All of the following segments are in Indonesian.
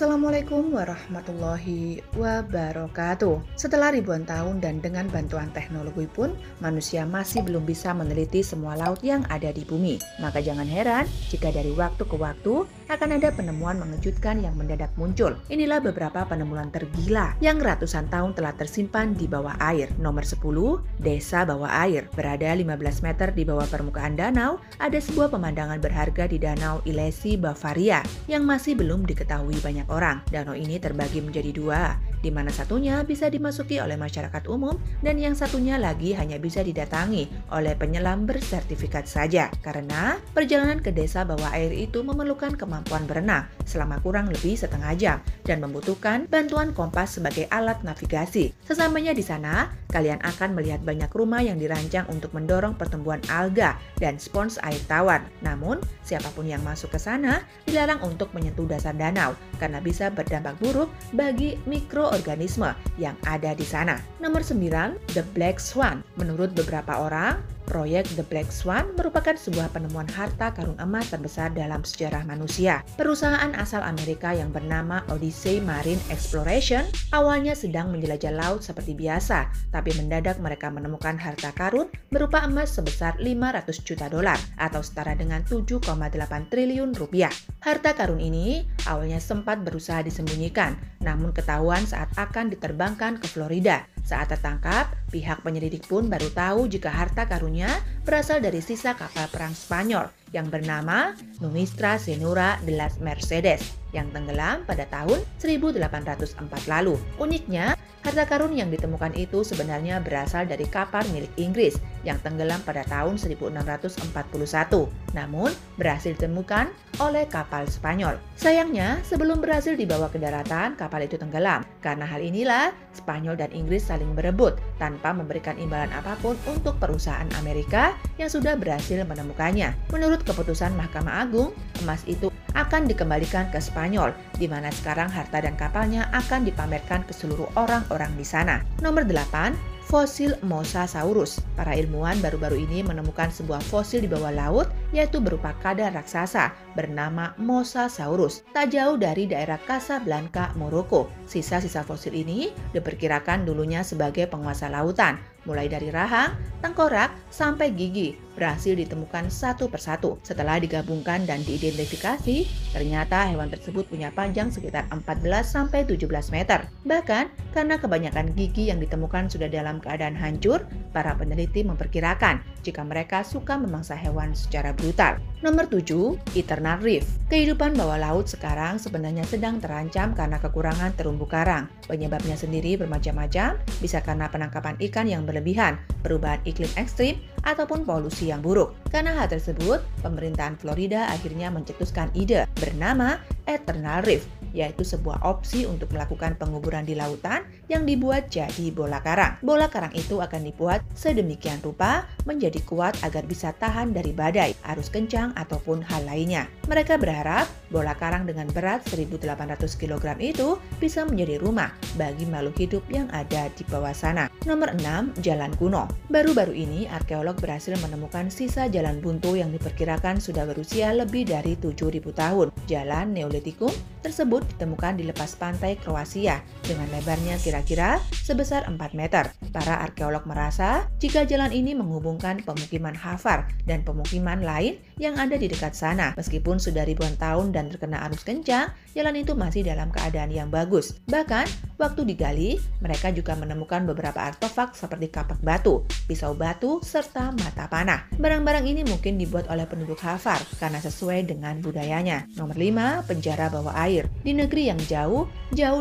Assalamualaikum warahmatullahi wabarakatuh. Setelah ribuan tahun dan dengan bantuan teknologi pun, manusia masih belum bisa meneliti semua laut yang ada di bumi. Maka jangan heran jika dari waktu ke waktu akan ada penemuan mengejutkan yang mendadak muncul. Inilah beberapa penemuan tergila yang ratusan tahun telah tersimpan di bawah air. Nomor 10, Desa Bawah Air. Berada 15 meter di bawah permukaan danau, ada sebuah pemandangan berharga di Danau Ilesi, Bavaria yang masih belum diketahui banyak orang. Danau ini terbagi menjadi dua, di mana satunya bisa dimasuki oleh masyarakat umum dan yang satunya lagi hanya bisa didatangi oleh penyelam bersertifikat saja. Karena perjalanan ke desa bawah air itu memerlukan kemampuan berenang selama kurang lebih setengah jam dan membutuhkan bantuan kompas sebagai alat navigasi. Sesampainya di sana, kalian akan melihat banyak rumah yang dirancang untuk mendorong pertumbuhan alga dan spons air tawar. Namun, siapapun yang masuk ke sana dilarang untuk menyentuh dasar danau karena bisa berdampak buruk bagi mikroorganisme yang ada di sana. Nomor 9, The Black Swan. Menurut beberapa orang, proyek The Black Swan merupakan sebuah penemuan harta karun emas terbesar dalam sejarah manusia. Perusahaan asal Amerika yang bernama Odyssey Marine Exploration awalnya sedang menjelajah laut seperti biasa, tapi mendadak mereka menemukan harta karun berupa emas sebesar 500 juta dolar atau setara dengan 7,8 triliun rupiah. Harta karun ini awalnya sempat berusaha disembunyikan, namun ketahuan saat akan diterbangkan ke Florida. Saat tertangkap, pihak penyelidik pun baru tahu jika harta karunnya berasal dari sisa kapal perang Spanyol yang bernama Nuestra Señora de las Mercedes yang tenggelam pada tahun 1804 lalu. Uniknya, harta karun yang ditemukan itu sebenarnya berasal dari kapal milik Inggris yang tenggelam pada tahun 1641, namun berhasil ditemukan oleh kapal Spanyol. Sayangnya, sebelum berhasil dibawa ke daratan, kapal itu tenggelam. Karena hal inilah, Spanyol dan Inggris saling berebut tanpa memberikan imbalan apapun untuk perusahaan Amerika yang sudah berhasil menemukannya. Menurut keputusan Mahkamah Agung, emas itu akan dikembalikan ke Spanyol, di mana sekarang harta dan kapalnya akan dipamerkan ke seluruh orang-orang di sana. Nomor 8, fosil Mosasaurus. Para ilmuwan baru-baru ini menemukan sebuah fosil di bawah laut, yaitu berupa kadal raksasa bernama Mosasaurus, tak jauh dari daerah Casablanca, Maroko. Sisa-sisa fosil ini diperkirakan dulunya sebagai penguasa lautan. Mulai dari rahang, tengkorak, sampai gigi berhasil ditemukan satu persatu. Setelah digabungkan dan diidentifikasi, ternyata hewan tersebut punya panjang sekitar 14-17 meter. Bahkan, karena kebanyakan gigi yang ditemukan sudah dalam keadaan hancur, para peneliti memperkirakan jika mereka suka memangsa hewan secara brutal. Nomor 7, Eternal Reef. Kehidupan bawah laut sekarang sebenarnya sedang terancam karena kekurangan terumbu karang. Penyebabnya sendiri bermacam-macam, bisa karena penangkapan ikan yang berlebihan, perubahan iklim ekstrim, ataupun polusi yang buruk. Karena hal tersebut, pemerintahan Florida akhirnya mencetuskan ide bernama Eternal Reef, yaitu sebuah opsi untuk melakukan penguburan di lautan yang dibuat jadi bola karang. Bola karang itu akan dibuat sedemikian rupa menjadi kuat agar bisa tahan dari badai, arus kencang, ataupun hal lainnya. Mereka berharap bola karang dengan berat 1.800 kg itu bisa menjadi rumah bagi makhluk hidup yang ada di bawah sana. Nomor 6, jalan kuno. Baru-baru ini arkeolog berhasil menemukan sisa jalan buntu yang diperkirakan sudah berusia lebih dari 7.000 tahun. Jalan Neolitikum tersebut ditemukan di lepas pantai Kroasia dengan lebarnya kira-kira sebesar 4 meter. Para arkeolog merasa jika jalan ini menghubungkan pemukiman Hafar dan pemukiman lain yang ada di dekat sana. Meskipun sudah ribuan tahun dan terkena arus kencang, jalan itu masih dalam keadaan yang bagus. Bahkan, waktu digali, mereka juga menemukan beberapa artefak seperti kapak batu, pisau batu, serta mata panah. Barang-barang ini mungkin dibuat oleh penduduk Hafar karena sesuai dengan budayanya. Nomor 5, penjara bawah air. Di negeri yang jauh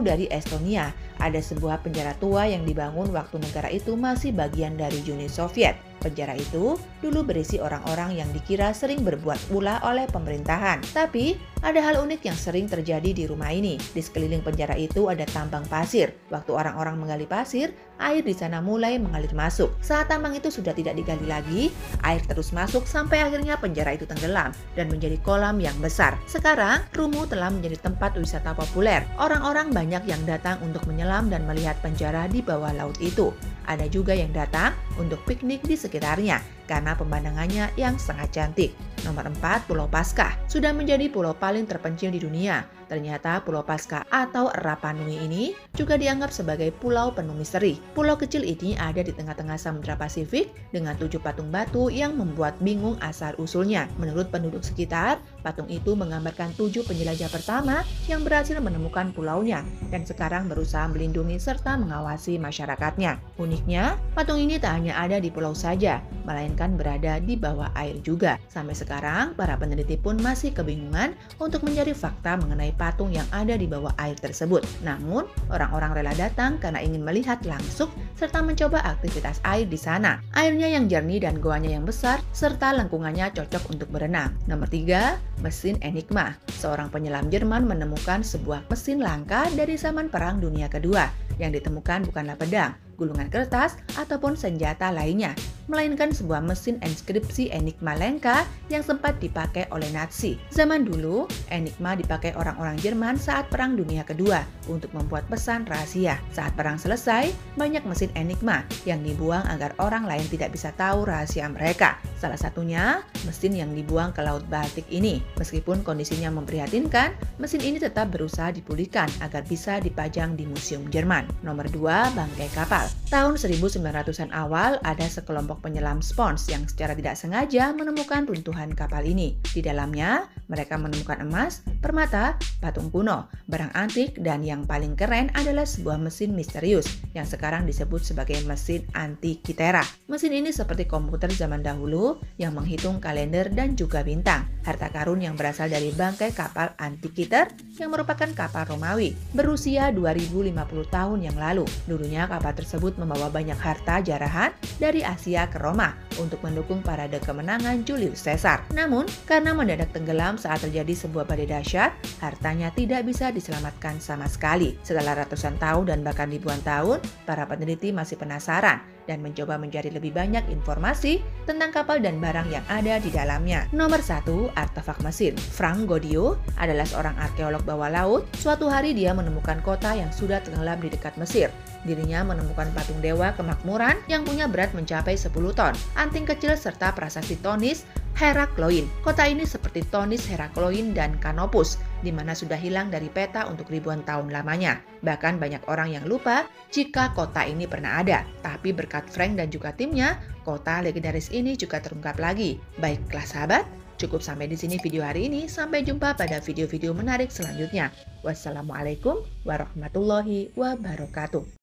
dari Estonia, ada sebuah penjara tua yang dibangun waktu negara itu masih bagian dari Uni Soviet. Penjara itu dulu berisi orang-orang yang dikira sering berbuat ulah oleh pemerintahan. Tapi, ada hal unik yang sering terjadi di rumah ini. Di sekeliling penjara itu ada tambang pasir. Waktu orang-orang menggali pasir, air di sana mulai mengalir masuk. Saat tambang itu sudah tidak digali lagi, air terus masuk sampai akhirnya penjara itu tenggelam dan menjadi kolam yang besar. Sekarang, Rumu telah menjadi tempat wisata populer. Orang-orang banyak yang datang untuk menyelam dan melihat penjara di bawah laut itu. Ada juga yang datang untuk piknik di sekitarnya karena pemandangannya yang sangat cantik. Nomor 4, Pulau Paskah. Sudah menjadi pulau paling terpencil di dunia. Ternyata Pulau Paskah atau Rapa Nui ini juga dianggap sebagai pulau penuh misteri. Pulau kecil ini ada di tengah-tengah Samudra Pasifik dengan 7 patung batu yang membuat bingung asal-usulnya. Menurut penduduk sekitar, patung itu menggambarkan 7 penjelajah pertama yang berhasil menemukan pulaunya dan sekarang berusaha melindungi serta mengawasi masyarakatnya. Uniknya, patung ini tak hanya ada di pulau saja, melainkan berada di bawah air juga. Sampai sekarang, para peneliti pun masih kebingungan untuk mencari fakta mengenai patung yang ada di bawah air tersebut. Namun, orang-orang rela datang karena ingin melihat langsung serta mencoba aktivitas air di sana. Airnya yang jernih dan goanya yang besar, serta lengkungannya cocok untuk berenang. Nomor 3, mesin Enigma. Seorang penyelam Jerman menemukan sebuah mesin langka dari zaman Perang Dunia Kedua. Yang ditemukan bukanlah pedang, gulungan kertas, ataupun senjata lainnya, melainkan sebuah mesin enskripsi Enigma langka yang sempat dipakai oleh Nazi. Zaman dulu, Enigma dipakai orang-orang Jerman saat Perang Dunia Kedua untuk membuat pesan rahasia. Saat perang selesai, banyak mesin Enigma yang dibuang agar orang lain tidak bisa tahu rahasia mereka. Salah satunya, mesin yang dibuang ke Laut Baltik ini. Meskipun kondisinya memprihatinkan, mesin ini tetap berusaha dipulihkan agar bisa dipajang di Museum Jerman. Nomor 2, bangkai kapal. Tahun 1900-an awal, ada sekelompok penyelam spons yang secara tidak sengaja menemukan runtuhan kapal ini. Di dalamnya, mereka menemukan emas, permata, patung kuno, barang antik, dan yang paling keren adalah sebuah mesin misterius yang sekarang disebut sebagai mesin Antikythera. Mesin ini seperti komputer zaman dahulu yang menghitung kalender dan juga bintang. Harta karun yang berasal dari bangkai kapal Antikythera yang merupakan kapal Romawi berusia 2050 tahun yang lalu. Dulunya kapal tersebut membawa banyak harta jarahan dari Asia ke Roma untuk mendukung parade kemenangan Julius Caesar. Namun, karena mendadak tenggelam saat terjadi sebuah badai dahsyat, hartanya tidak bisa diselamatkan sama sekali. Setelah ratusan tahun dan bahkan ribuan tahun, para peneliti masih penasaran dan mencoba mencari lebih banyak informasi tentang kapal dan barang yang ada di dalamnya. Nomor 1, artefak Mesir. Frank Godiot adalah seorang arkeolog bawah laut. Suatu hari dia menemukan kota yang sudah tenggelam di dekat Mesir. Dirinya menemukan patung dewa kemakmuran yang punya berat mencapai 10 ton, anting kecil serta prasasti Tonis Herakloin. Kota ini seperti Tonis Herakloin dan Canopus, di mana sudah hilang dari peta untuk ribuan tahun lamanya. Bahkan banyak orang yang lupa jika kota ini pernah ada. Tapi berkat Frank dan juga timnya, kota legendaris ini juga terungkap lagi. Baiklah sahabat, cukup sampai di sini video hari ini. Sampai jumpa pada video-video menarik selanjutnya. Wassalamualaikum warahmatullahi wabarakatuh.